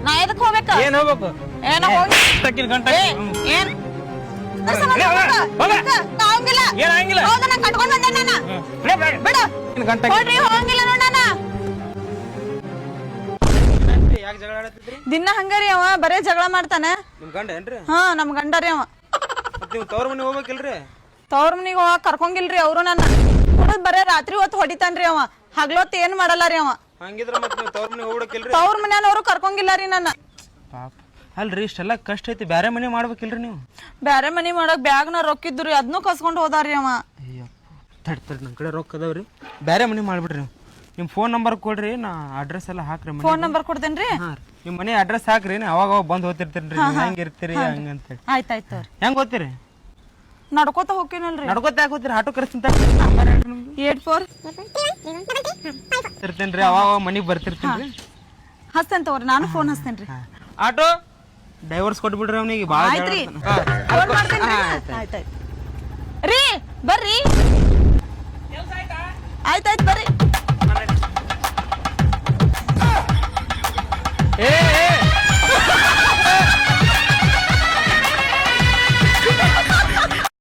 ನಾ ಎದಕ್ ಹೋಗ್ಬೇಕ ಏನ್ ಹೋಗ್ಬೇಕು ಏನ ಹೋಗಿ ತಕ್ಕಿನ ಗಂಟ ಏನ್ ಹೋಗಿಲ್ಲ ಏನ್ ಹಂಗಿಲ್ಲ ಹೌದ ನಾ ಕಟ್ಕೊಂಡ್ ಬಂದೆ ನಾನು ಬಿಡು ಗಂಟ ಹೋಗ್ರಿ ಹೋಗಂಗಿಲ್ಲ ನೋಡ ನಾನು ಯಾಕೆ ಜಗಳ ಆಡತ್ತಿದ್ರಿ ದಿನ ಹಂಗಾರಿ ಅವ ಬರೇ ಜಗಳ ಮಾಡ್ತಾನ ನಿಮ್ ಗಂಡ ಏನ್ರಿ ಹಾ ನಮ್ ಗಂಡರಿ ಅವ ಮತ್ ನೀವು ತವ್ರ ಮನೆ ಹೋಗ್ಬೇಕಿಲ್ರಿ ತವ್ರ ಮನಿಗೆ ಹೋಗಾಕ ಕರ್ಕೊಂಗಿಲ್ರಿ ಅವ್ರು ನನ್ನ ಕುಡದ್ ಬರೇ ರಾತ್ರಿ ಹೊತ್ತು ಹೊಡಿತಾನ್ರಿ ಅವ ಹಗ್ಲೊತ್ತು ಏನ್ ಮಾಡಲ್ಲ ರೀ ಅವ ಹಂಗಿದ್ರ ಮತ್ ನೀವು ತವ್ರ ಮನೆ ಹೋಗ್ಬೇಕಿಲ್ರಿ ತವ್ರ ಮನ್ಯಾನವ್ರು ಕರ್ಕೊಂಗಿಲ್ಲ ರೀ ನನ್ನ ಪಾಪ ಅಲ್ರಿ ಇಷ್ಟೆಲ್ಲ ಕಷ್ಟ ಐತಿ ಬ್ಯಾರೆ ಮನೆ ಮಾಡ್ಬೇಕಿಲ್ರಿ ನೀವು ಬ್ಯಾರೆ ಮನಿ ಮಾಡಕ್ ಬ್ಯಾಗ್ನ ರೊಕ್ಕಿದ್ರಿ ಅದನ್ನು ಕಸ್ಕೊಂಡ್ ಹೋದಾರಿ ಅವ ಅಯ್ಯಪ್ಪ ತಡ್ರಿ ನಮ್ ಕಡೆ ರೊಕ್ಕ ಅದಾವ್ರಿ ಬ್ಯಾರೆ ಮನೆ ಮಾಡ್ಬಿಡ್ರಿ ನೀವು ನಿಮ್ ಫೋನ್ ನಂಬರ್ ಕೊಡ್ರಿ ನಾ ಅಡ್ರೆಸ್ ಎಲ್ಲ ಹಾಕ್ರಿ ಮನೆ ಫೋನ್ ನಂಬರ್ ಕೊಡ್ತೇನ್ರಿ ಹಾ ರೀ ನಿಮ್ ಮನೆ ಅಡ್ರೆಸ್ ಹಾಕ್ರಿ ನಾ ಅವಾಗ ಅವಾಗ ಬಂದ್ ಹೋಗ್ತಿರ್ತೇನ್ರಿ ನೀವು ಹೆಂಗ್ ಇರ್ತೀರಿ ಹಂಗಂತೇಳಿ ಆಯ್ತಾಯ್ತು ಹೆಂಗ್ ಓದ್ತೀರಿ ನಡ್ಕೋತ ಹೋಗ್ತೀನಲ್ರಿ ನಡ್ಕೋತ ಯಾಕೆ ಹೋಗ್ತೀರಿ ಆಟೋ ಕರೆಸ್ತೀನಿ 84 ಇರ್ತೇನ್ರಿ ಅವಾಗ ಮನಿಗ್ ಬರ್ತಿರ್ತೀನಿ ಹಸ್ತೇನ್ ತಗೋರಿ ನಾನು ಫೋನ್ ಹಸ್ತೇನ್ರಿ ಆಟೋ ಡೈವರ್ಸ್ ಕೊಟ್ಬಿಡ್ರಿ ಅವನಿಗೆ ಬಾಳ ಆಯ್ತ್ರಿ ಫೋನ್ ಮಾಡ್ತೇನ್ರಿ ಆಯ್ತಾಯ್ತು ರೀ ಬರ್ರಿ ಆಯ್ತಾಯ್ತು